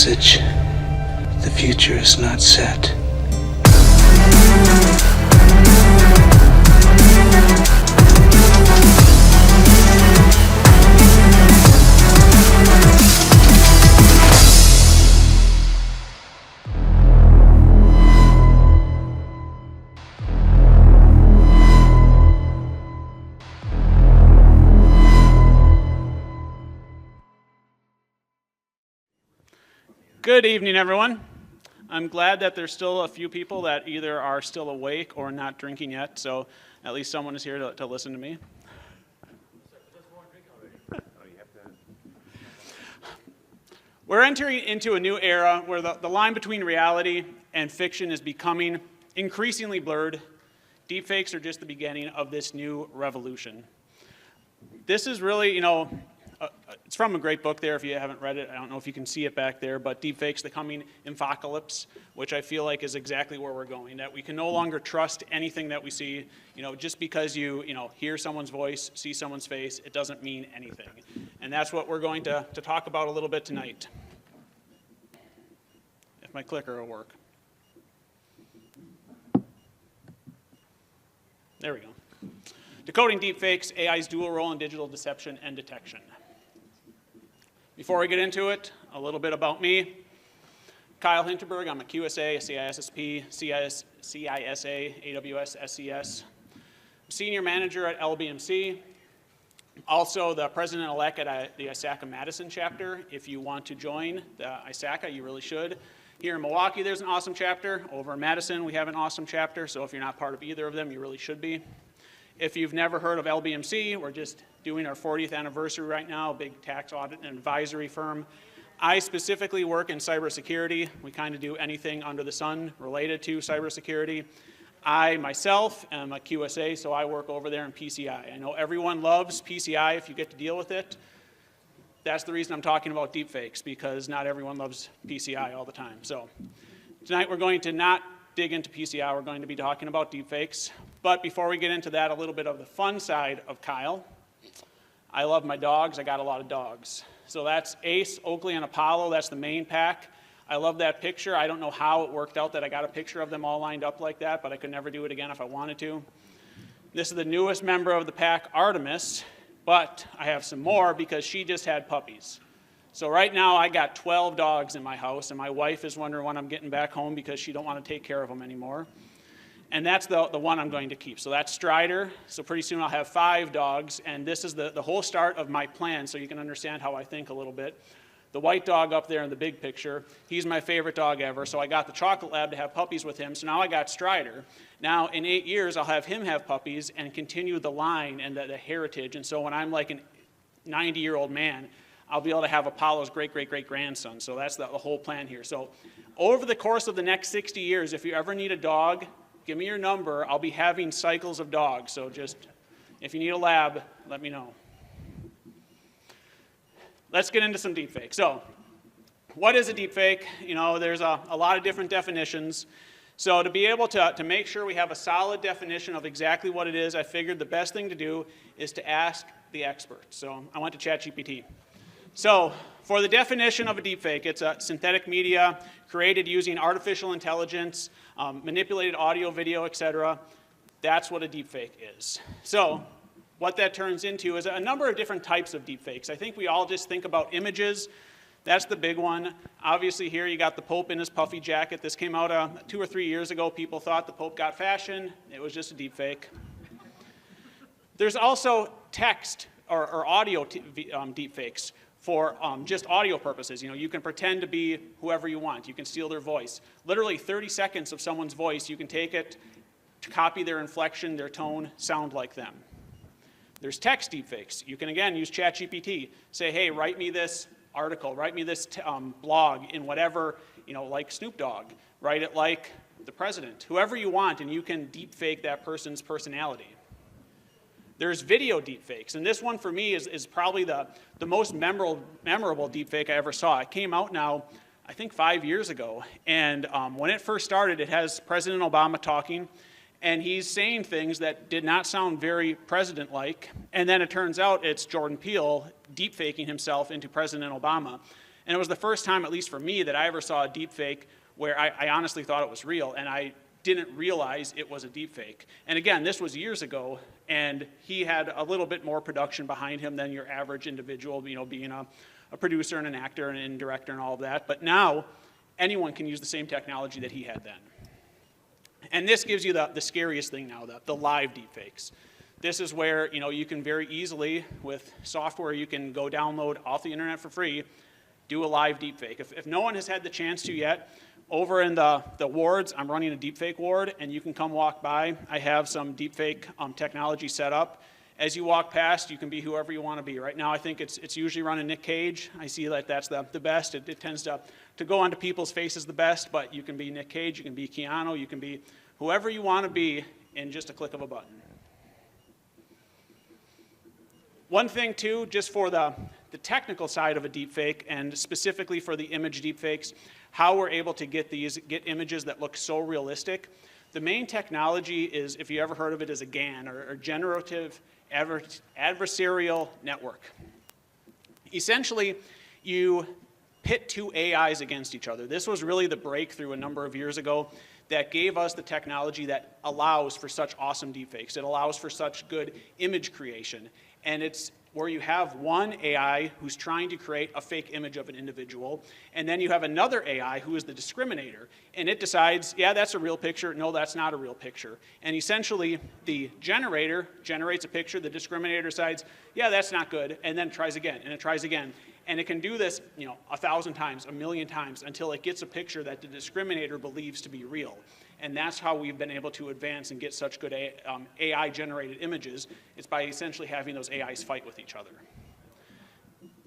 message. The future is not set. Good evening, everyone. I'm glad that there's still a few people that either are still awake or not drinking yet, so at least someone is here to listen to me. We're entering into a new era where the line between reality and fiction is becoming increasingly blurred. Deepfakes are just the beginning of this new revolution. This is really, it's from a great book there if you haven't read it. I don't know if you can see it back there, but Deepfakes, the Coming Infocalypse, which I feel like is exactly where we're going, that we can no longer trust anything that we see. Just because you hear someone's voice, see someone's face, it doesn't mean anything. And that's what we're going to talk about a little bit tonight. If my clicker will work. There we go. Decoding Deepfakes, AI's dual role in digital deception and detection. Before we get into it, a little bit about me. Kyle Hinterberg, I'm a QSA, a CISSP, CISA, AWS, SCS. Senior manager at LBMC. Also the president-elect at the ISACA Madison chapter. If you want to join the ISACA, you really should. Here in Milwaukee, there's an awesome chapter. Over in Madison, we have an awesome chapter. So if you're not part of either of them, you really should be. If you've never heard of LBMC, we're just doing our 40th anniversary right now, big tax audit and advisory firm. I specifically work in cybersecurity. We kind of do anything under the sun related to cybersecurity. I myself am a QSA, so I work over there in PCI. I know everyone loves PCI if you get to deal with it. That's the reason I'm talking about deepfakes, because not everyone loves PCI all the time. So tonight we're going to not dig into PCI, we're going to be talking about deepfakes. But before we get into that, a little bit of the fun side of Kyle. I love my dogs, I got a lot of dogs. So that's Ace, Oakley, and Apollo, that's the main pack. I love that picture. I don't know how it worked out that I got a picture of them all lined up like that, but I could never do it again if I wanted to. This is the newest member of the pack, Artemis, but I have some more because she just had puppies. So right now I got 12 dogs in my house, and my wife is wondering when I'm getting back home because she don't want to take care of them anymore. And that's the one I'm going to keep. So that's Strider. So pretty soon I'll have 5 dogs, and this is the whole start of my plan, so you can understand how I think a little bit. The white dog up there in the big picture, he's my favorite dog ever, so I got the chocolate lab to have puppies with him, so now I got Strider. Now in 8 years I'll have him have puppies and continue the line and the heritage, and so when I'm like a 90-year-old man, I'll be able to have Apollo's great-great-great-grandson. So that's the whole plan here. So over the course of the next 60 years, if you ever need a dog, give me your number. I'll be having cycles of dogs. So just, if you need a lab, let me know. Let's get into some deepfake. So what is a deepfake? There's a lot of different definitions. So to be able to make sure we have a solid definition of exactly what it is, I figured the best thing to do is to ask the experts. So I went to ChatGPT. So for the definition of a deepfake, it's a synthetic media created using artificial intelligence, manipulated audio, video, etc. That's what a deepfake is. So what that turns into is a number of different types of deepfakes. I think we all just think about images. That's the big one. Obviously here you got the Pope in his puffy jacket. This came out 2 or 3 years ago. People thought the Pope got fashion. It was just a deepfake. There's also text or audio deepfakes for just audio purposes. You can pretend to be whoever you want. You can steal their voice. Literally 30 seconds of someone's voice, you can take it, to copy their inflection, their tone, sound like them. There's text deepfakes. You can, again, use ChatGPT. Say, hey, write me this article, write me this blog in whatever, like Snoop Dogg. Write it like the president, whoever you want, and you can deepfake that person's personality. There's video deepfakes, and this one for me is probably the most memorable deepfake I ever saw. It came out now, I think 5 years ago, and when it first started, it has President Obama talking, and he's saying things that did not sound very president-like, and then it turns out it's Jordan Peele deepfaking himself into President Obama. And it was the first time, at least for me, that I ever saw a deepfake where I honestly thought it was real, and I didn't realize it was a deepfake. And again, this was years ago, and he had a little bit more production behind him than your average individual, you know, being a producer and an actor and a director and all of that. But now, anyone can use the same technology that he had then. And this gives you the scariest thing now, the live deepfakes. This is where, you know, you can very easily, with software you can go download off the internet for free, do a live deepfake. If no one has had the chance to yet, over in the wards, I'm running a deepfake ward, and you can come walk by. I have some deepfake technology set up. As you walk past, you can be whoever you want to be. Right now, I think it's usually running Nick Cage. I see that that's the best. It tends to go onto people's faces the best, but you can be Nick Cage, you can be Keanu, you can be whoever you want to be in just a click of a button. One thing, too, just for the technical side of a deepfake, and specifically for the image deepfakes, how we're able to get images that look so realistic. The main technology is, if you ever heard of it, is a GAN, or Generative Adversarial Network. Essentially, you pit two AIs against each other. This was really the breakthrough a number of years ago that gave us the technology that allows for such awesome deepfakes. It allows for such good image creation. And it's where you have one AI who's trying to create a fake image of an individual, and then you have another AI who is the discriminator, and it decides, yeah, that's a real picture, no, that's not a real picture. And essentially, the generator generates a picture, the discriminator decides, yeah, that's not good, and then tries again, and it tries again. And it can do this, you know, 1,000 times, 1,000,000 times, until it gets a picture that the discriminator believes to be real. And that's how we've been able to advance and get such good AI-generated images. It's by essentially having those AIs fight with each other.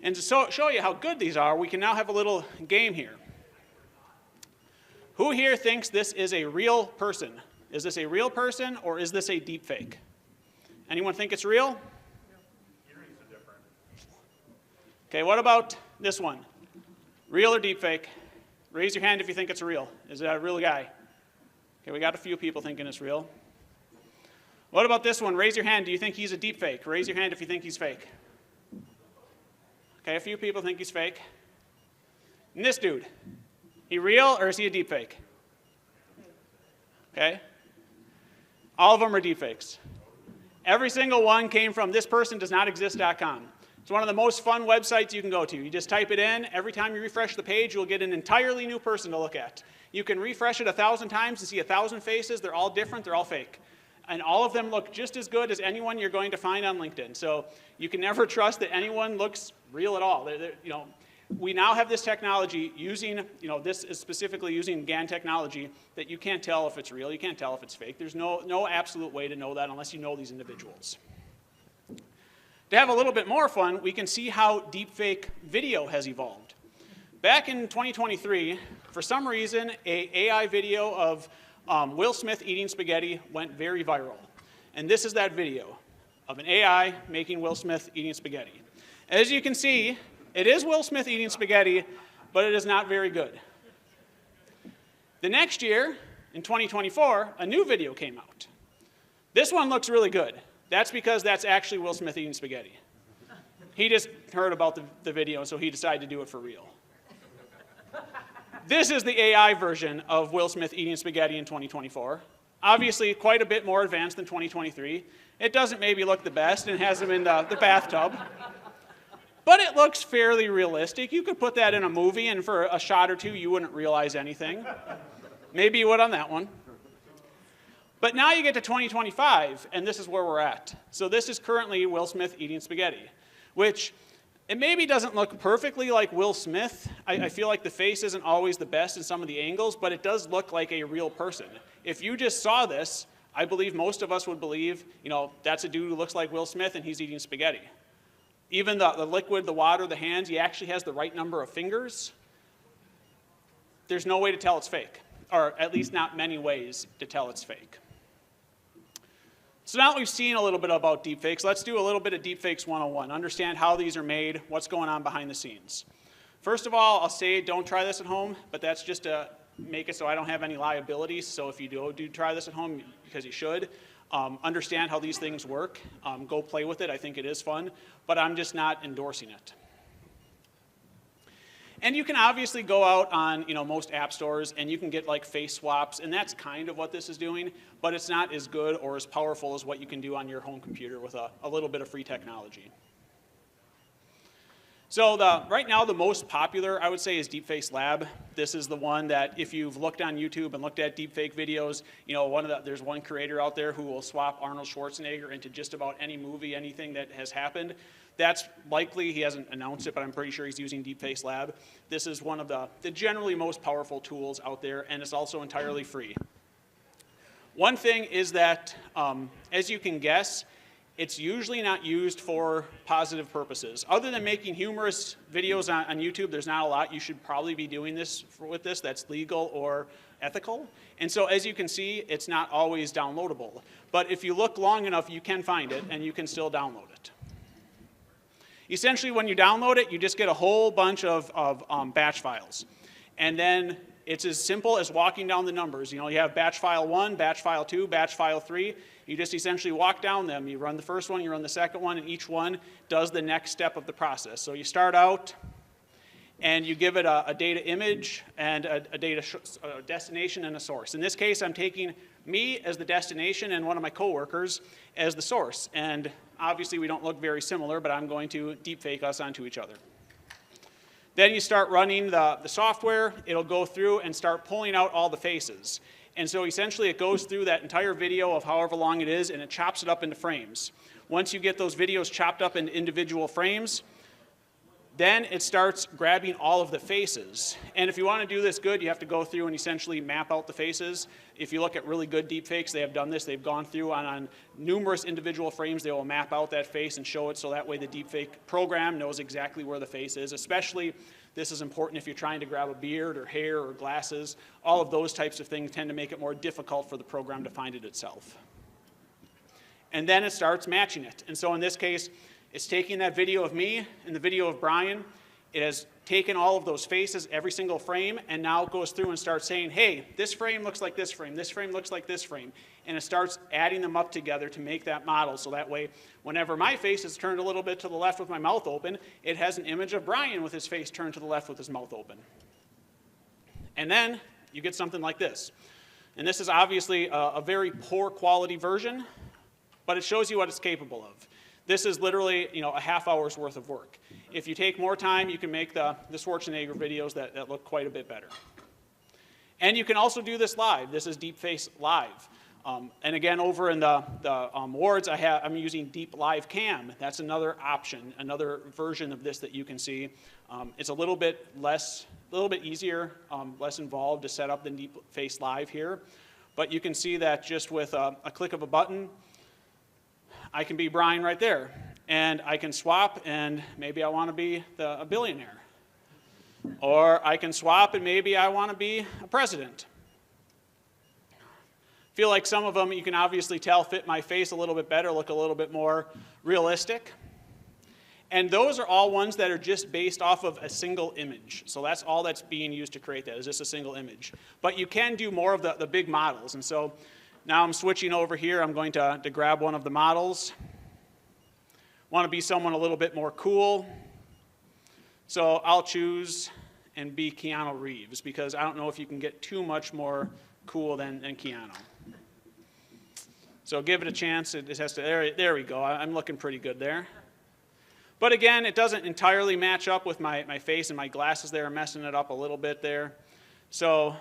And to show you how good these are, we can now have a little game here. Who here thinks this is a real person? Is this a real person, or is this a deep fake? Anyone think it's real? Okay, what about this one? Real or deep fake? Raise your hand if you think it's real. Is that a real guy? Okay, we got a few people thinking it's real. What about this one? Raise your hand. Do you think he's a deep fake? Raise your hand if you think he's fake. Okay, a few people think he's fake. And this dude, he real or is he a deep fake? Okay. All of them are deep fakes. Every single one came from thispersondoesnotexist.com. It's one of the most fun websites you can go to. You just type it in. Every time you refresh the page, you'll get an entirely new person to look at. You can refresh it 1,000 times and see 1,000 faces. They're all different. They're all fake. And all of them look just as good as anyone you're going to find on LinkedIn. So you can never trust that anyone looks real at all. You know, we now have this technology using, you know, this is specifically using GAN technology that you can't tell if it's real. You can't tell if it's fake. There's no absolute way to know that unless you know these individuals. To have a little bit more fun, we can see how deepfake video has evolved. Back in 2023, for some reason, an AI video of Will Smith eating spaghetti went very viral. And this is that video of an AI making Will Smith eating spaghetti. As you can see, it is Will Smith eating spaghetti, but it is not very good. The next year, in 2024, a new video came out. This one looks really good. That's because that's actually Will Smith eating spaghetti. He just heard about the video, so he decided to do it for real. This is the AI version of Will Smith eating spaghetti in 2024. Obviously, quite a bit more advanced than 2023. It doesn't maybe look the best, and has him in the bathtub. But it looks fairly realistic. You could put that in a movie, and for a shot or two, you wouldn't realize anything. Maybe you would on that one. But now you get to 2025, and this is where we're at. So this is currently Will Smith eating spaghetti, which it maybe doesn't look perfectly like Will Smith. I feel like the face isn't always the best in some of the angles, but it does look like a real person. If you just saw this, I believe most of us would believe, you know, that's a dude who looks like Will Smith and he's eating spaghetti. Even the liquid, the water, the hands, he actually has the right number of fingers. There's no way to tell it's fake, or at least not many ways to tell it's fake. So now that we've seen a little bit about deepfakes, let's do a little bit of deepfakes 101. Understand how these are made, what's going on behind the scenes. First of all, I'll say don't try this at home, but that's just to make it so I don't have any liabilities. So if you do try this at home, because you should, understand how these things work. Go play with it. I think it is fun, but I'm just not endorsing it. And you can obviously go out on most app stores and you can get like face swaps, and that's kind of what this is doing, but it's not as good or as powerful as what you can do on your home computer with a little bit of free technology. So right now the most popular, I would say, is DeepFaceLab. This is the one that if you've looked on YouTube and looked at deepfake videos, there's one creator out there who will swap Arnold Schwarzenegger into just about any movie, anything that has happened. That's likely, he hasn't announced it, but I'm pretty sure he's using DeepFaceLab. This is one of the generally most powerful tools out there, and it's also entirely free. One thing is that, as you can guess, it's usually not used for positive purposes. Other than making humorous videos on YouTube, there's not a lot you should probably be doing with this that's legal or ethical. And so as you can see, it's not always downloadable. But if you look long enough, you can find it, and you can still download it. Essentially, when you download it, you just get a whole bunch of batch files. And then it's as simple as walking down the numbers. You have batch file 1, batch file 2, batch file 3. You just essentially walk down them. You run the first one, you run the second one, and each one does the next step of the process. So you start out, and you give it a data image and a destination and a source. In this case, I'm taking me as the destination and one of my coworkers as the source. And obviously, we don't look very similar, but I'm going to deepfake us onto each other. Then you start running the software. It'll go through and start pulling out all the faces. And so essentially, it goes through that entire video of however long it is, and it chops it up into frames. Once you get those videos chopped up into individual frames, then it starts grabbing all of the faces. And if you want to do this good, you have to go through and essentially map out the faces. If you look at really good deepfakes, they have done this. They've gone through on numerous individual frames. They will map out that face and show it so that way the deepfake program knows exactly where the face is. Especially, this is important if you're trying to grab a beard or hair or glasses. All of those types of things tend to make it more difficult for the program to find it itself. And then it starts matching it. And so in this case, it's taking that video of me and the video of Brian. It has taken all of those faces, every single frame, and now it goes through and starts saying, hey, this frame looks like this frame looks like this frame. And it starts adding them up together to make that model. So that way, whenever my face is turned a little bit to the left with my mouth open, it has an image of Brian with his face turned to the left with his mouth open. And then you get something like this. And this is obviously a very poor quality version, but it shows you what it's capable of. This is literally, a half hour's worth of work. If you take more time, you can make the Schwarzenegger videos that look quite a bit better. And you can also do this live. This is DeepFaceLive. And again, over in the awards, I'm using Deep Live Cam. That's another option, another version of this that you can see. It's a little bit easier, less involved to set up than DeepFaceLive here. But you can see that just with a click of a button, I can be Brian right there, and I can swap, and maybe I want to be a billionaire. Or I can swap, and maybe I want to be a president. I feel like some of them, you can obviously tell, fit my face a little bit better, look a little bit more realistic. And those are all ones that are just based off of a single image. So that's all that's being used to create that, is just a single image. But you can do more of the big models, and so now I'm switching over here. I'm going to grab one of the models. Want to be someone a little bit more cool. So I'll choose and be Keanu Reeves, because I don't know if you can get too much more cool than Keanu. So give it a chance. It has to, there we go. I'm looking pretty good there. But again, it doesn't entirely match up with my face, and my glasses there are messing it up a little bit there. So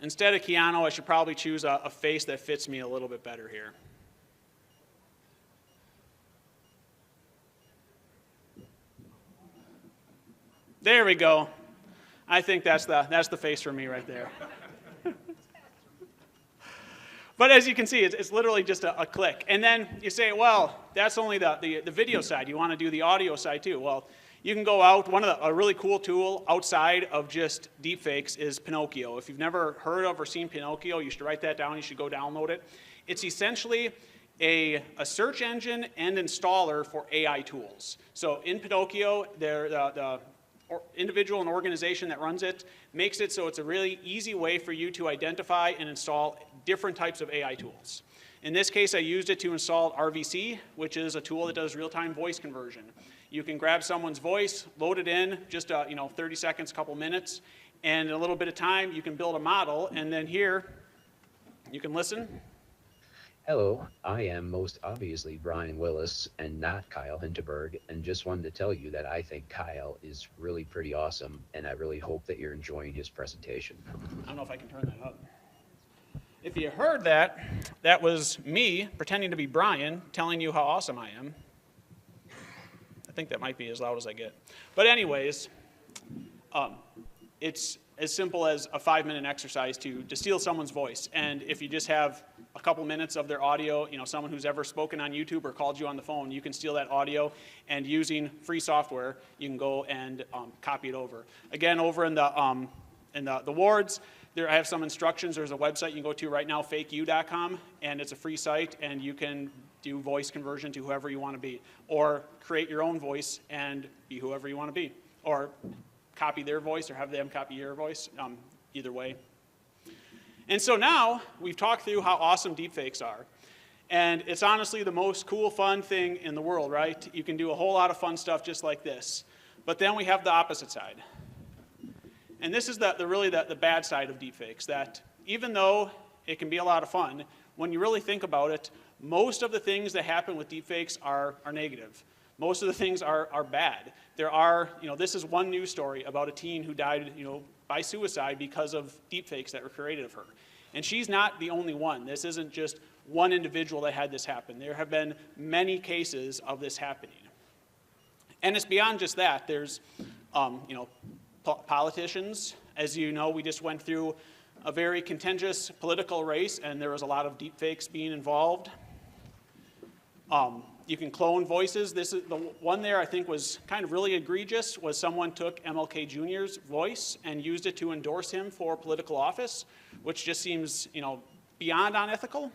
instead of Keanu, I should probably choose a face that fits me a little bit better here. There we go. I think that's the face for me right there. But as you can see, it's literally just a click. And then you say, well, that's only the video side. You want to do the audio side too. Well, you can go out. A really cool tool outside of just deepfakes is Pinocchio. If you've never heard of or seen Pinocchio, you should write that down. You should go download it. It's essentially a search engine and installer for AI tools. So in Pinocchio, the individual and organization that runs it makes it so it's a really easy way for you to identify and install different types of AI tools. In this case, I used it to install RVC, which is a tool that does real-time voice conversion. You can grab someone's voice, load it in, just 30 seconds, couple minutes, and in a little bit of time, you can build a model, and then here, you can listen. Hello, I am most obviously Brian Willis and not Kyle Hinterberg, and just wanted to tell you that I think Kyle is really pretty awesome, and I really hope that you're enjoying his presentation. I don't know if I can turn that up. If you heard that, that was me pretending to be Brian, telling you how awesome I am. I think that might be as loud as I get. But anyways, it's as simple as a 5-minute exercise to steal someone's voice. And if you just have a couple minutes of their audio, someone who's ever spoken on YouTube or called you on the phone, you can steal that audio, and using free software, you can go and copy it over. Again, over in the wards, I have some instructions. There's a website you can go to right now, fakeyou.com, and it's a free site, and you can do voice conversion to whoever you want to be, or create your own voice and be whoever you want to be, or copy their voice or have them copy your voice, either way. And so now we've talked through how awesome deepfakes are. And it's honestly the most cool, fun thing in the world, right? You can do a whole lot of fun stuff just like this. But then we have the opposite side. And this is really the bad side of deepfakes, that even though it can be a lot of fun, when you really think about it, most of the things that happen with deepfakes are negative. Most of the things are bad. There are, this is one news story about a teen who died, by suicide because of deepfakes that were created of her. And she's not the only one. This isn't just one individual that had this happen. There have been many cases of this happening. And it's beyond just that. There's, politicians. As you know, we just went through a very contentious political race, and there was a lot of deepfakes being involved. You can clone voices. This is the one there I think was kind of really egregious, was someone took MLK Jr.'s voice and used it to endorse him for political office, which just seems, beyond unethical.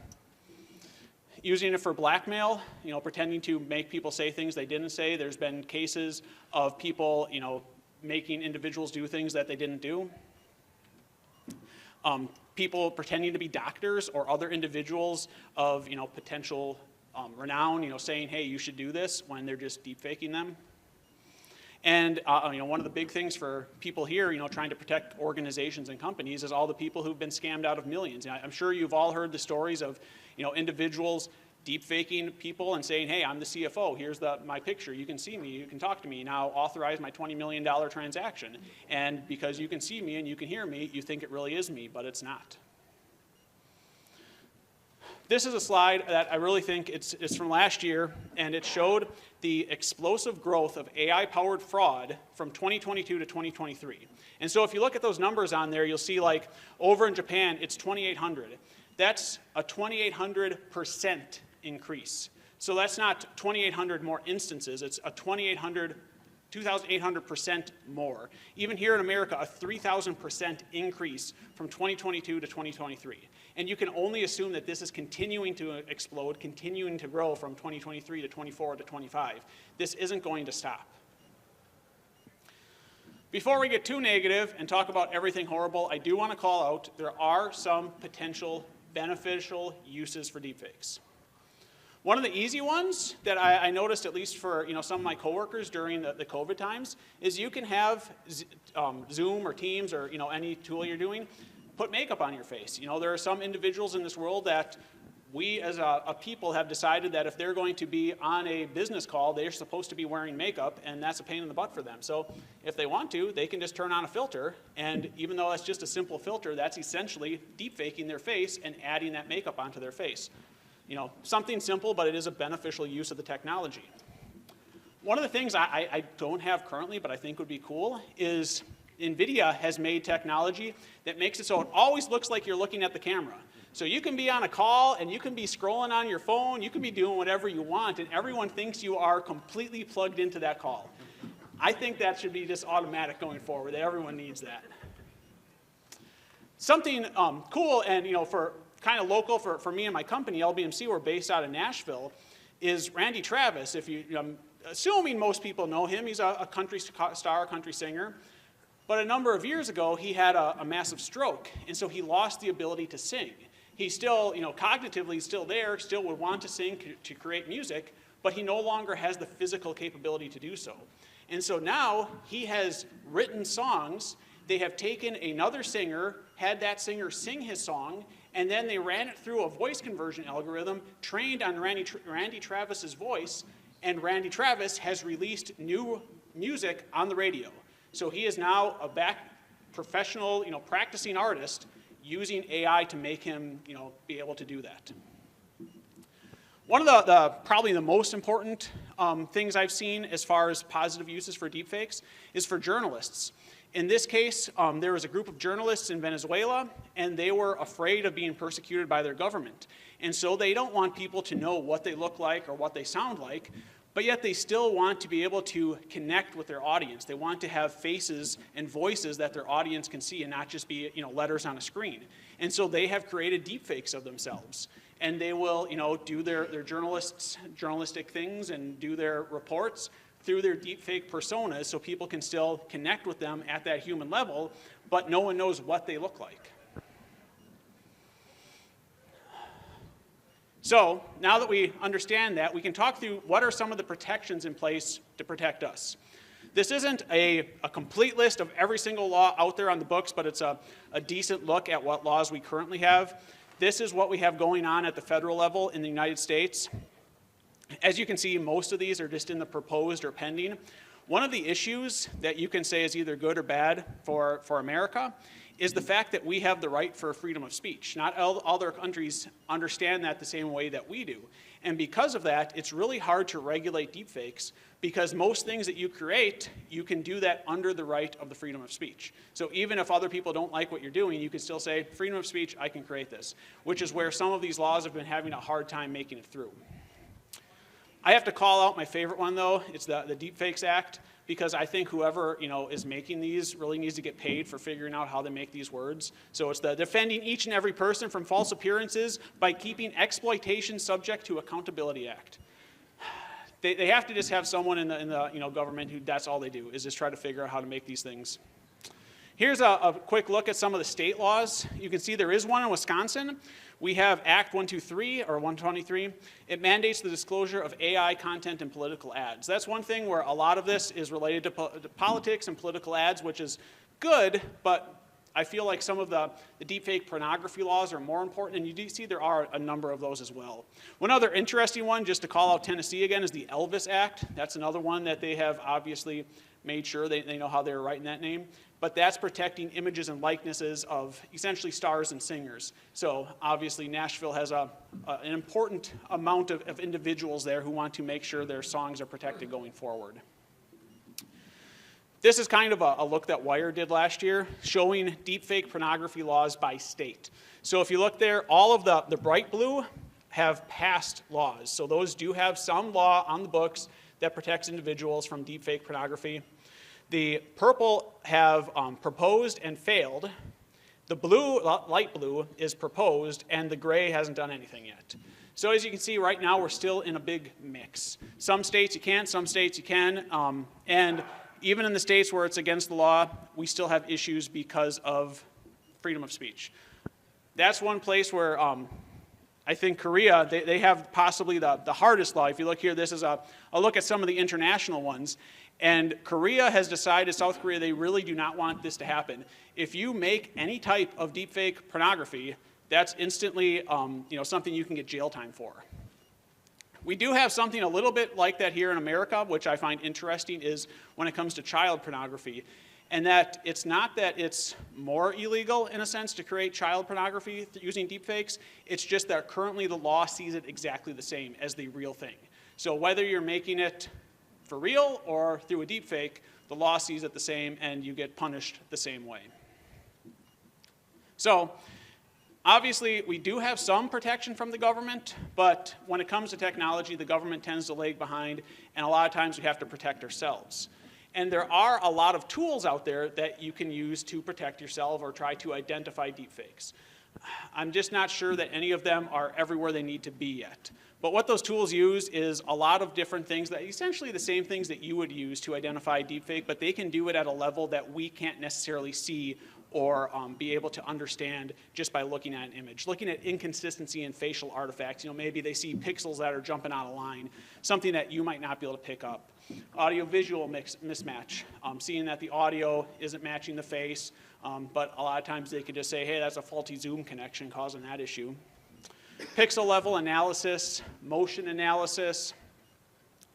Using it for blackmail, pretending to make people say things they didn't say. There's been cases of people, making individuals do things that they didn't do. People pretending to be doctors or other individuals of, potential renown, saying, hey, you should do this, when they're just deepfaking them. And one of the big things for people here, trying to protect organizations and companies, is all the people who've been scammed out of millions. I'm sure you've all heard the stories of, individuals deepfaking people and saying, hey, I'm the CFO, here's my picture, you can see me, you can talk to me, now authorize my $20 million transaction. And because you can see me and you can hear me, you think it really is me, but it's not. This is a slide that I really think it's from last year, and it showed the explosive growth of AI-powered fraud from 2022 to 2023. And so if you look at those numbers on there, you'll see like over in Japan, it's 2,800. That's a 2,800% increase. So that's not 2,800 more instances, it's a 2,800% more. Even here in America, a 3,000% increase from 2022 to 2023. And you can only assume that this is continuing to explode, continuing to grow from 2023 to 24 to 25. This isn't going to stop. Before we get too negative and talk about everything horrible, I do want to call out there are some potential beneficial uses for deepfakes. One of the easy ones that I noticed, at least for some of my coworkers during the COVID times, is you can have Zoom or Teams or any tool you're doing, put makeup on your face. There are some individuals in this world that we as a people have decided that if they're going to be on a business call, they're supposed to be wearing makeup, and that's a pain in the butt for them. So if they want to, they can just turn on a filter, and even though that's just a simple filter, that's essentially deepfaking their face and adding that makeup onto their face. Something simple, but it is a beneficial use of the technology. One of the things I don't have currently, but I think would be cool, is NVIDIA has made technology that makes it so it always looks like you're looking at the camera. So you can be on a call, and you can be scrolling on your phone, you can be doing whatever you want, and everyone thinks you are completely plugged into that call. I think that should be just automatic going forward, that everyone needs that. Something cool, and for kind of local for me and my company, LBMC, we're based out of Nashville, is Randy Travis. I'm assuming most people know him. He's a country star, country singer. But a number of years ago, he had a massive stroke, and so he lost the ability to sing. He's still, cognitively still there, still would want to sing to create music, but he no longer has the physical capability to do so. And so now he has written songs. They have taken another singer, had that singer sing his song, and then they ran it through a voice conversion algorithm trained on Randy Travis's voice, and Randy Travis has released new music on the radio. So he is now a professional, practicing artist using AI to make him, be able to do that. One of the probably the most important things I've seen as far as positive uses for deepfakes is for journalists. In this case, there was a group of journalists in Venezuela, and they were afraid of being persecuted by their government. And so they don't want people to know what they look like or what they sound like, but yet they still want to be able to connect with their audience. They want to have faces and voices that their audience can see and not just be, letters on a screen. And so they have created deepfakes of themselves. And they will, do their journalistic things and do their reports through their deepfake personas so people can still connect with them at that human level, but no one knows what they look like. So now that we understand that, we can talk through what are some of the protections in place to protect us. This isn't a complete list of every single law out there on the books, but it's a decent look at what laws we currently have. This is what we have going on at the federal level in the United States. As you can see, most of these are just in the proposed or pending. One of the issues that you can say is either good or bad for America is the fact that we have the right for freedom of speech. Not all other countries understand that the same way that we do. And because of that, it's really hard to regulate deepfakes because most things that you create, you can do that under the right of the freedom of speech. So even if other people don't like what you're doing, you can still say, freedom of speech, I can create this, which is where some of these laws have been having a hard time making it through. I have to call out my favorite one, though. It's the Deepfakes Act, because I think whoever is making these really needs to get paid for figuring out how they make these words. So it's the defending each and every person from false appearances by keeping exploitation subject to accountability act. They have to just have someone in the government who that's all they do is just try to figure out how to make these things. Here's a quick look at some of the state laws. You can see there is one in Wisconsin. We have Act 123 or 123. It mandates the disclosure of AI content in political ads. That's one thing where a lot of this is related to politics and political ads, which is good, but I feel like some of the deepfake pornography laws are more important, and you do see there are a number of those as well. One other interesting one, just to call out Tennessee again, is the Elvis Act. That's another one that they have obviously made sure they know how they're writing that name. But that's protecting images and likenesses of essentially stars and singers. So obviously Nashville has an important amount of individuals there who want to make sure their songs are protected going forward. This is kind of a look that Wire did last year, showing deepfake pornography laws by state. So if you look there, all of the bright blue have passed laws. So those do have some law on the books that protects individuals from deepfake pornography. The purple have proposed and failed. The blue, light blue, is proposed, and the gray hasn't done anything yet. So as you can see, right now we're still in a big mix. Some states you can't, some states you can, and even in the states where it's against the law, we still have issues because of freedom of speech. That's one place where I think Korea, they have possibly the hardest law. If you look here, this is a look at some of the international ones. And Korea has decided, South Korea, they really do not want this to happen. If you make any type of deepfake pornography, that's instantly something you can get jail time for. We do have something a little bit like that here in America, which I find interesting, is when it comes to child pornography. And that it's not that it's more illegal, in a sense, to create child pornography using deepfakes. It's just that currently the law sees it exactly the same as the real thing. So whether you're making it for real or through a deepfake, the law sees it the same and you get punished the same way. So obviously we do have some protection from the government, but when it comes to technology, the government tends to lag behind, and a lot of times we have to protect ourselves. And there are a lot of tools out there that you can use to protect yourself or try to identify deepfakes. I'm just not sure that any of them are everywhere they need to be yet. But what those tools use is a lot of different things, that essentially the same things that you would use to identify deepfake, but they can do it at a level that we can't necessarily see or be able to understand just by looking at an image. Looking at inconsistency in facial artifacts, maybe they see pixels that are jumping out of line, something that you might not be able to pick up. Audio-visual mismatch, seeing that the audio isn't matching the face, but a lot of times they could just say, hey, that's a faulty Zoom connection causing that issue. Pixel level analysis, motion analysis,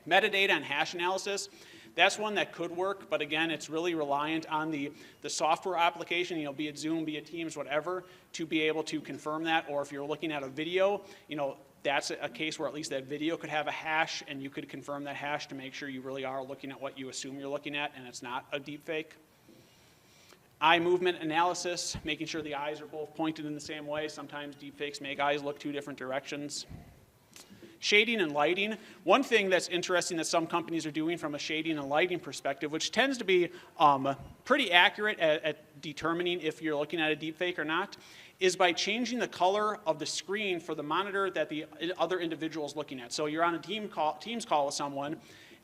metadata and hash analysis. That's one that could work, but again, it's really reliant on the software application, be it Zoom, be it Teams, whatever, to be able to confirm that. Or if you're looking at a video, that's a case where at least that video could have a hash, and you could confirm that hash to make sure you really are looking at what you assume you're looking at, and it's not a deepfake. Eye movement analysis, making sure the eyes are both pointed in the same way. Sometimes deepfakes make eyes look two different directions. Shading and lighting. One thing that's interesting that some companies are doing from a shading and lighting perspective, which tends to be pretty accurate at determining if you're looking at a deepfake or not, is by changing the color of the screen for the monitor that the other individual is looking at. So you're on a Teams call with someone,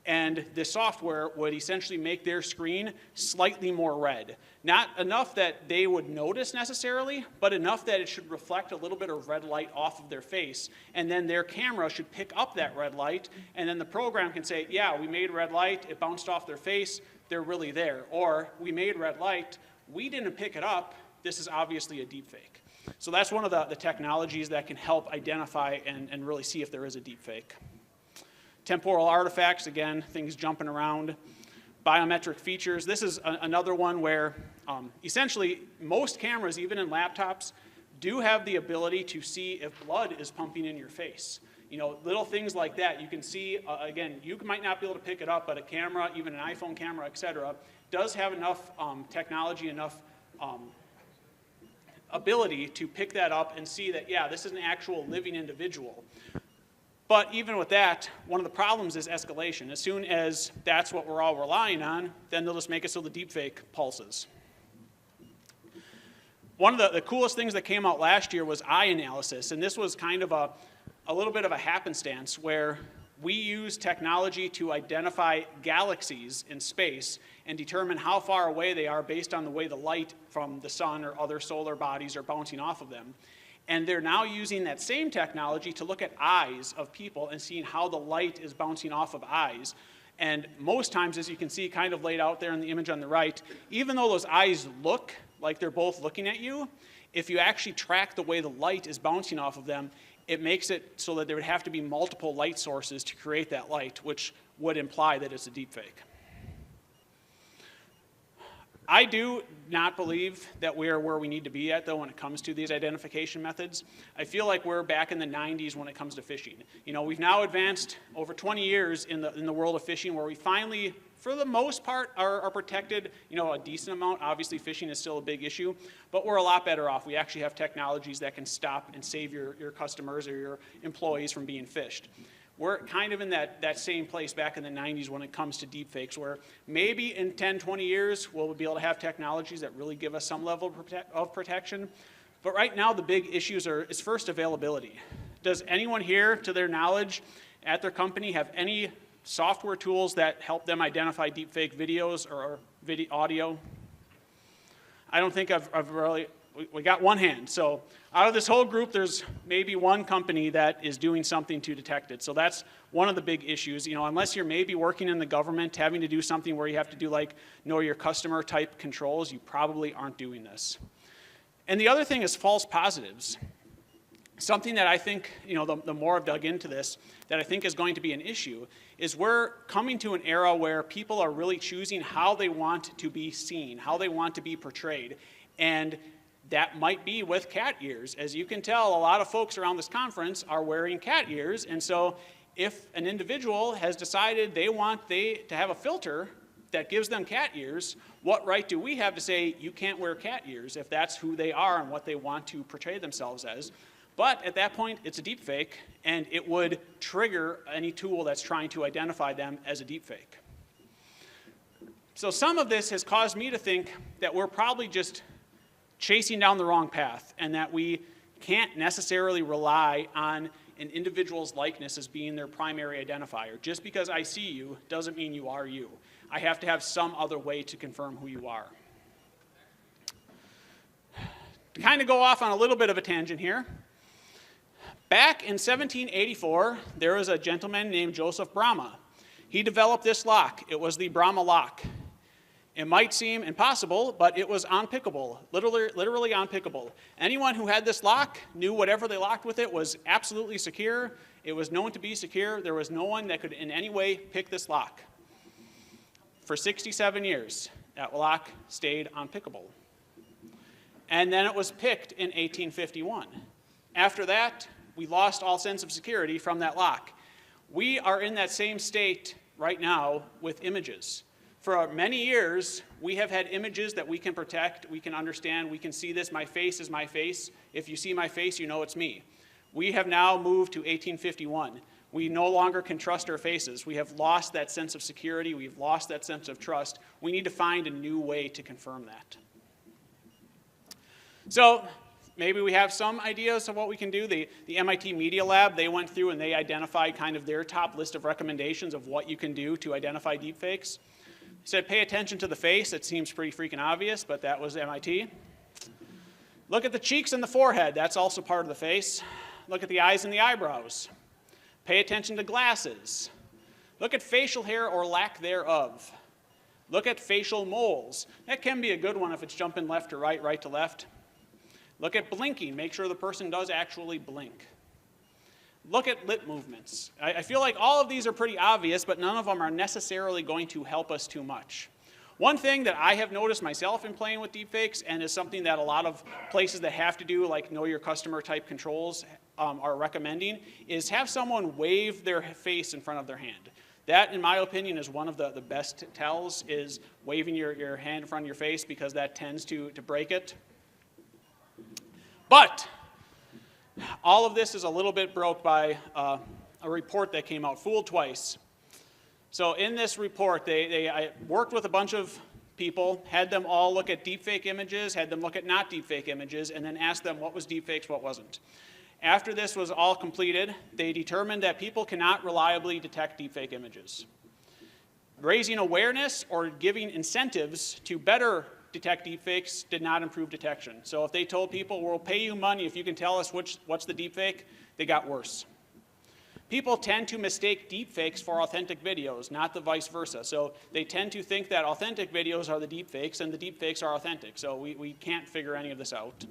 and the software would essentially make their screen slightly more red. Not enough that they would notice necessarily, but enough that it should reflect a little bit of red light off of their face, and then their camera should pick up that red light, and then the program can say, yeah, we made red light, it bounced off their face, they're really there. Or, we made red light, we didn't pick it up, this is obviously a deepfake. So that's one of the technologies that can help identify and really see if there is a deepfake. Temporal artifacts, again, things jumping around. Biometric features. This is another one where essentially most cameras, even in laptops, do have the ability to see if blood is pumping in your face. Little things like that. You can see, again, you might not be able to pick it up, but a camera, even an iPhone camera, etc., does have enough technology, enough ability to pick that up and see that, yeah, this is an actual living individual. But even with that, one of the problems is escalation. As soon as that's what we're all relying on, then they'll just make it so the deepfake pulses. One of the coolest things that came out last year was eye analysis, and this was kind of a little bit of a happenstance where we use technology to identify galaxies in space and determine how far away they are based on the way the light from the sun or other solar bodies are bouncing off of them. And they're now using that same technology to look at eyes of people and seeing how the light is bouncing off of eyes. And most times, as you can see kind of laid out there in the image on the right, even though those eyes look like they're both looking at you, if you actually track the way the light is bouncing off of them, it makes it so that there would have to be multiple light sources to create that light, which would imply that it's a deepfake. I do not believe that we're where we need to be at, though, when it comes to these identification methods. I feel like we're back in the 90s when it comes to phishing. We've now advanced over 20 years in the world of phishing, where we finally, for the most part, are protected, a decent amount. Obviously, phishing is still a big issue, but we're a lot better off. We actually have technologies that can stop and save your customers or your employees from being phished. We're kind of in that same place back in the 90s when it comes to deepfakes, where maybe in 10, 20 years, we'll be able to have technologies that really give us some level of protection. But right now, the big issues is first availability. Does anyone here, to their knowledge, at their company have any software tools that help them identify deepfake videos or audio? I don't think I've really, we got one hand. So out of this whole group, there's maybe one company that is doing something to detect it. So that's one of the big issues. Unless you're maybe working in the government, having to do something where you have to do like know your customer type controls, you probably aren't doing this. And the other thing is false positives. Something that I think, the more I've dug into this, that I think is going to be an issue, is we're coming to an era where people are really choosing how they want to be seen, how they want to be portrayed. And that might be with cat ears. As you can tell, a lot of folks around this conference are wearing cat ears, and so if an individual has decided they want to have a filter that gives them cat ears, what right do we have to say you can't wear cat ears if that's who they are and what they want to portray themselves as? But at that point, it's a deepfake, and it would trigger any tool that's trying to identify them as a deepfake. So some of this has caused me to think that we're probably just chasing down the wrong path, and that we can't necessarily rely on an individual's likeness as being their primary identifier. Just because I see you doesn't mean you are you. I have to have some other way to confirm who you are. to kind of go off on a little bit of a tangent here, back in 1784, there was a gentleman named Joseph Brahma. He developed this lock. It was the Brahma lock. It might seem impossible, but it was unpickable, literally unpickable. Anyone who had this lock knew whatever they locked with it was absolutely secure. It was known to be secure. There was no one that could in any way pick this lock. For 67 years, that lock stayed unpickable. And then it was picked in 1851. After that, we lost all sense of security from that lock. We are in that same state right now with images. For many years, we have had images that we can protect, we can understand, we can see this, my face is my face. If you see my face, you know it's me. We have now moved to 1851. We no longer can trust our faces. We have lost that sense of security, we've lost that sense of trust. We need to find a new way to confirm that. So, maybe we have some ideas of what we can do. The MIT Media Lab, they went through and they identified kind of their top list of recommendations of what you can do to identify deepfakes. He said, pay attention to the face. It seems pretty freaking obvious, but that was MIT. Look at the cheeks and the forehead. That's also part of the face. Look at the eyes and the eyebrows. Pay attention to glasses. Look at facial hair or lack thereof. Look at facial moles. That can be a good one if it's jumping left to right, right to left. Look at blinking. Make sure the person does actually blink. Look at lip movements. I feel like all of these are pretty obvious, but none of them are necessarily going to help us too much. One thing that I have noticed myself in playing with deepfakes, and is something that a lot of places that have to do like know your customer type controls are recommending, is have someone wave their face in front of their hand. That, in my opinion, is one of the best tells, is waving your hand in front of your face, because that tends to break it. But all of this is a little bit broke by a report that came out, Fooled Twice. So in this report, I worked with a bunch of people, had them all look at deepfake images, had them look at not deepfake images, and then asked them what was deepfakes, what wasn't. After this was all completed, they determined that people cannot reliably detect deepfake images. Raising awareness or giving incentives to better detect deepfakes did not improve detection. So if they told people, we'll pay you money if you can tell us what's the deepfake, they got worse. People tend to mistake deepfakes for authentic videos, not the vice versa. So they tend to think that authentic videos are the deepfakes and the deepfakes are authentic. So we can't figure any of this out.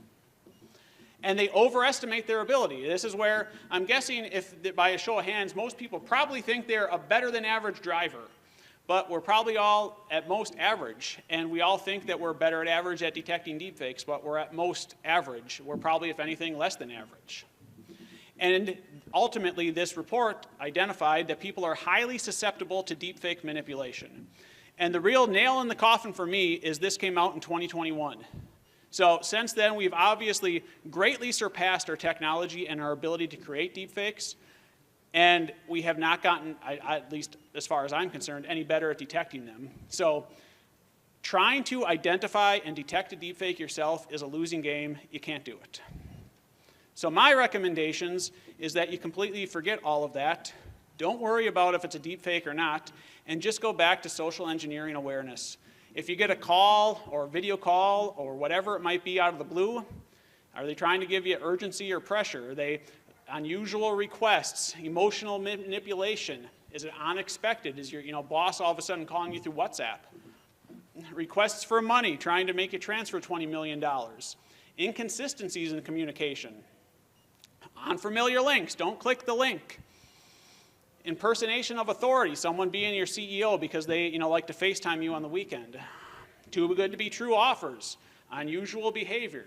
And they overestimate their ability. This is where I'm guessing, if by a show of hands, most people probably think they're a better than average driver. But we're probably all at most average, and we all think that we're better at average at detecting deepfakes, but we're at most average. We're probably, if anything, less than average. And ultimately, this report identified that people are highly susceptible to deepfake manipulation. And the real nail in the coffin for me is this came out in 2021. So since then, we've obviously greatly surpassed our technology and our ability to create deepfakes. And we have not gotten, at least as far as I'm concerned, any better at detecting them. So trying to identify and detect a deepfake yourself is a losing game. You can't do it. So my recommendations is that you completely forget all of that. Don't worry about if it's a deepfake or not, and just go back to social engineering awareness. If you get a call or a video call or whatever it might be out of the blue, are they trying to give you urgency or pressure? Are they unusual requests, emotional manipulation? Is it unexpected? Is your boss all of a sudden calling you through WhatsApp? Requests for money, trying to make you transfer $20 million. Inconsistencies in communication. Unfamiliar links, don't click the link. Impersonation of authority, someone being your CEO because they like to FaceTime you on the weekend. Too good to be true offers. Unusual behavior.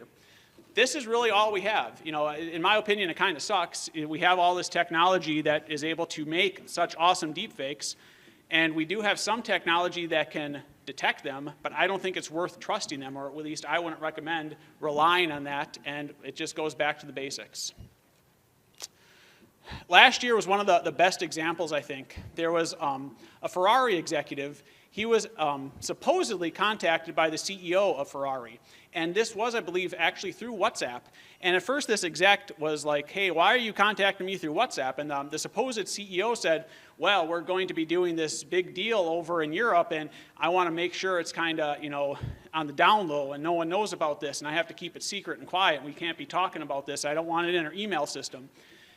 This is really all we have. In my opinion, it kind of sucks. We have all this technology that is able to make such awesome deepfakes, and we do have some technology that can detect them, but I don't think it's worth trusting them, or at least I wouldn't recommend relying on that, and it just goes back to the basics. Last year was one of the best examples, I think. There was a Ferrari executive. he was supposedly contacted by the CEO of Ferrari. And this was, I believe, actually through WhatsApp. And at first this exec was like, hey, why are you contacting me through WhatsApp? And the supposed CEO said, well, we're going to be doing this big deal over in Europe, and I want to make sure it's kind of, you know, on the down low, and no one knows about this, and I have to keep it secret and quiet. We can't be talking about this. I don't want it in our email system.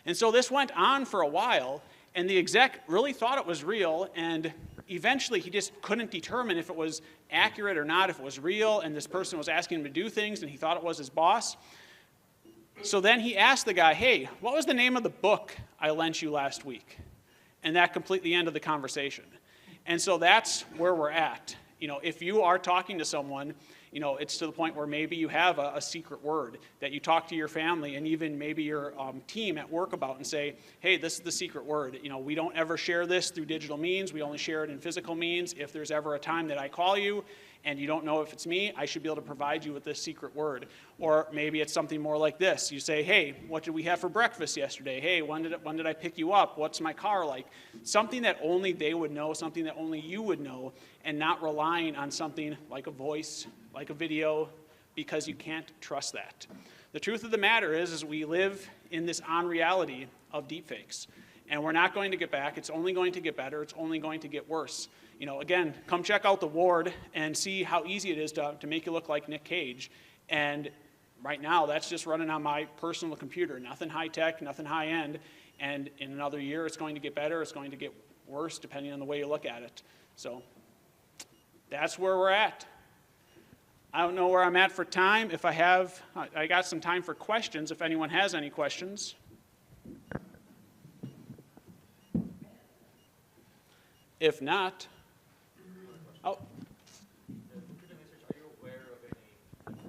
And so this went on for a while, and the exec really thought it was real, and eventually he just couldn't determine if it was accurate or not, if it was real, and this person was asking him to do things, and he thought it was his boss. So then he asked the guy, hey, what was the name of the book I lent you last week? And that completely ended the conversation. And so that's where we're at. You know, if you are talking to someone, you know, it's to the point where maybe you have a secret word that you talk to your family and even maybe your team at work about and say, hey, this is the secret word. You know, we don't ever share this through digital means. We only share it in physical means. If there's ever a time that I call you and you don't know if it's me, I should be able to provide you with this secret word. Or maybe it's something more like this. You say, hey, what did we have for breakfast yesterday? Hey, when did I pick you up? What's my car like? Something that only they would know, something that only you would know, and not relying on something like a voice, like a video, because you can't trust that. The truth of the matter is we live in this on-reality of deepfakes, and we're not going to get back. It's only going to get better. It's only going to get worse. You know, again, come check out the ward and see how easy it is to make you look like Nick Cage. And right now, that's just running on my personal computer. Nothing high-tech, nothing high-end. And in another year, it's going to get better. It's going to get worse, depending on the way you look at it. So that's where we're at. I don't know where I'm at for time. If I got some time for questions, if anyone has any questions. If not, oh. Are you aware of any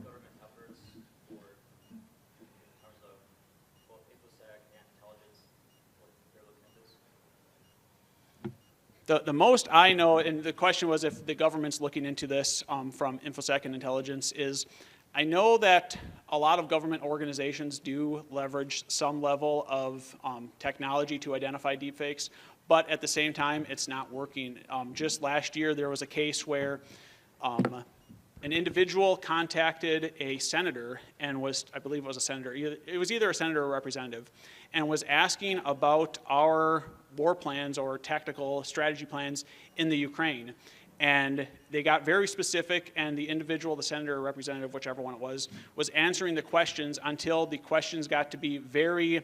government efforts in terms of both InfoSec and intelligence, what they're looking at this? The most I know, and the question was if the government's looking into this from InfoSec and intelligence, is I know that a lot of government organizations do leverage some level of technology to identify deepfakes, but at the same time, it's not working. Just last year, there was a case where an individual contacted a senator and was, I believe it was a senator, it was either a senator or a representative, and was asking about our war plans or tactical strategy plans in the Ukraine. And they got very specific, and the individual, the senator or representative, whichever one it was answering the questions until the questions got to be very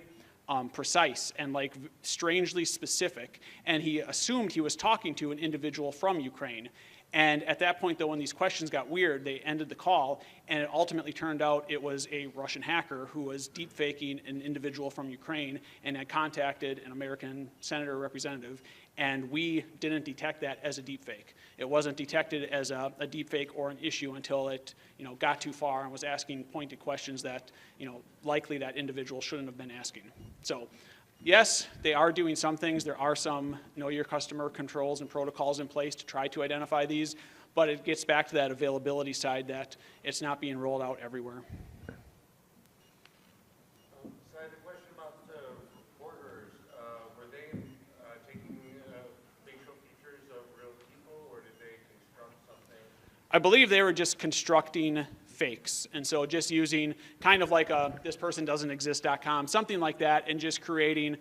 precise and like strangely specific. And he assumed he was talking to an individual from Ukraine. And at that point, though, when these questions got weird, they ended the call, and it ultimately turned out it was a Russian hacker who was deepfaking an individual from Ukraine and had contacted an American senator or representative, and we didn't detect that as a deepfake. It wasn't detected as a deepfake or an issue until it, you know, got too far and was asking pointed questions that, you know, likely that individual shouldn't have been asking. So, yes, they are doing some things. There are some know your customer controls and protocols in place to try to identify these, but it gets back to that availability side that it's not being rolled out everywhere. So I had a question about the reporters. Were they taking facial features of real people, or did they construct something? I believe they were just constructing fakes, and so just using kind of like a thispersondoesn'texist.com, something like that, and just creating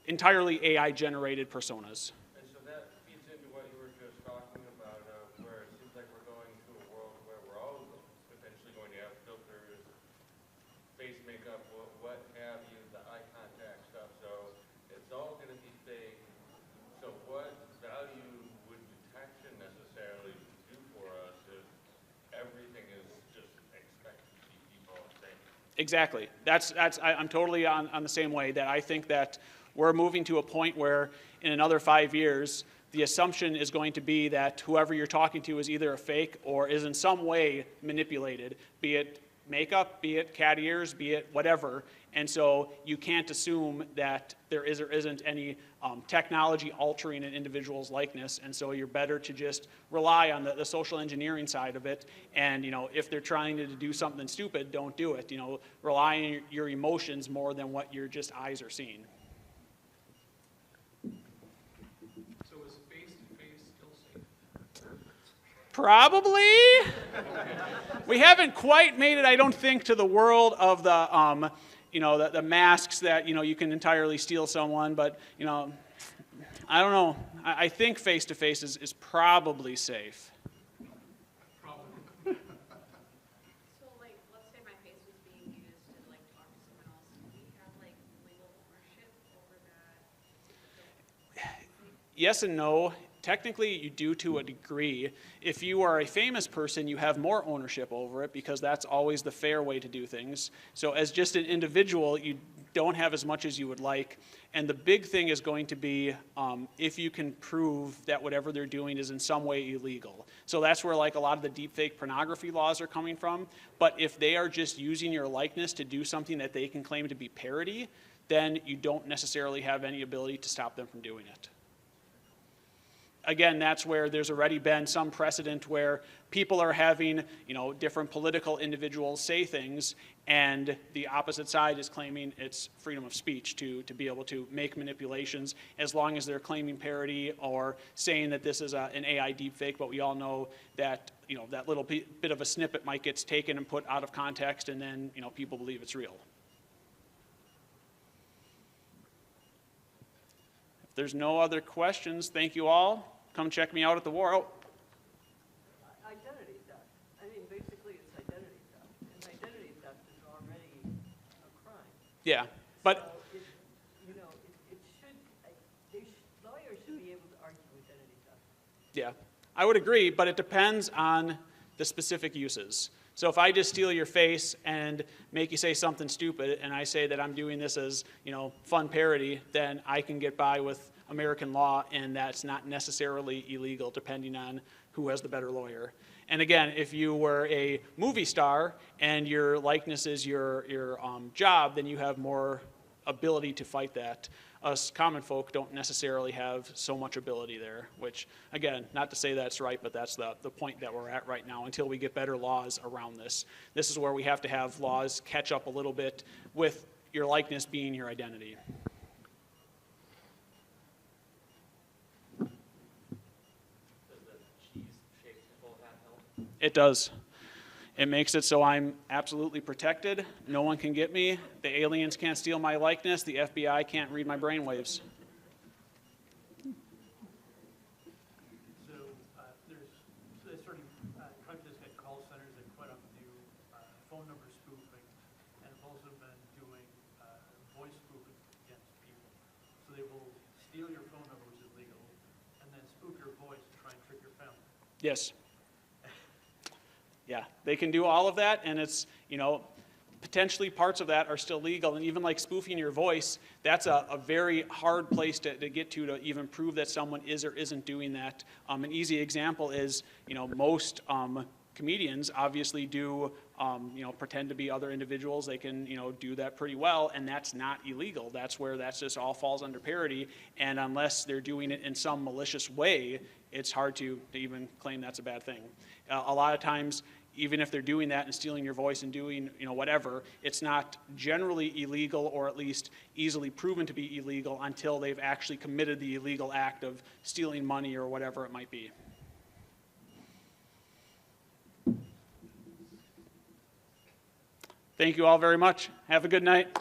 entirely AI-generated personas. And so that feeds into what you were just talking about, where it seems like we're going to a world where we're all potentially going to have filters, face makeup, what have you, the eye contact stuff. So it's all going to be fake. So what value would detection necessarily do for us if everything is just expected to be default same? Exactly. I'm totally on the same way, that I think that we're moving to a point where in another 5 years, the assumption is going to be that whoever you're talking to is either a fake or is in some way manipulated, be it makeup, be it cat ears, be it whatever. And so you can't assume that there is or isn't any technology altering an individual's likeness. And so you're better to just rely on the social engineering side of it. And, you know, if they're trying to do something stupid, don't do it. You know, rely on your emotions more than what your just eyes are seeing. So is face-to-face still safe? Probably. We haven't quite made it, I don't think, to the world of the, the masks that, you can entirely steal someone, but, I don't know. I think face-to-face is probably safe. So, like, let's say my face was being used to, like, talk to someone else. Do we have, like, legal ownership over that? Yes and no. Technically, you do to a degree. If you are a famous person, you have more ownership over it because that's always the fair way to do things. So as just an individual, you don't have as much as you would like. And the big thing is going to be if you can prove that whatever they're doing is in some way illegal. So that's where like a lot of the deepfake pornography laws are coming from. But if they are just using your likeness to do something that they can claim to be parody, then you don't necessarily have any ability to stop them from doing it. Again, that's where there's already been some precedent where people are having, different political individuals say things, and the opposite side is claiming it's freedom of speech to be able to make manipulations as long as they're claiming parody or saying that this is an AI deepfake, but we all know that, that little bit of a snippet might get taken and put out of context, and then, people believe it's real. If there's no other questions, thank you all. Come check me out at the war. Oh. Identity theft. I mean, basically it's identity theft. And identity theft is already a crime. Yeah, but So lawyers should be able to argue identity theft. yeah, I would agree, but it depends on the specific uses. So if I just steal your face and make you say something stupid, and I say that I'm doing this as, fun parody, then I can get by with American law, and that's not necessarily illegal, depending on who has the better lawyer. And again, if you were a movie star and your likeness is your job, then you have more ability to fight that. Us common folk don't necessarily have so much ability there, which, again, not to say that's right, but that's the point that we're at right now until we get better laws around this. This is where we have to have laws catch up a little bit with your likeness being your identity. Does the cheese-shaped symbol hat help? It does. It makes it so I'm absolutely protected. No one can get me. The aliens can't steal my likeness. The FBI can't read my brainwaves. So there's sort of trying to get call centers that quite often do phone number spoofing, and have also been doing voice spoofing against people. So they will steal your phone number, which is legal, and then spoof your voice to try and trick your family. Yes. Yeah, they can do all of that, and it's, potentially parts of that are still legal. And even like spoofing your voice, that's a very hard place to get to even prove that someone is or isn't doing that. An easy example is, most comedians obviously do, pretend to be other individuals. They can, do that pretty well, and that's not illegal. That's where that just all falls under parody. And unless they're doing it in some malicious way, it's hard to even claim that's a bad thing. A lot of times, even if they're doing that and stealing your voice and doing, whatever, it's not generally illegal, or at least easily proven to be illegal until they've actually committed the illegal act of stealing money or whatever it might be. Thank you all very much. Have a good night.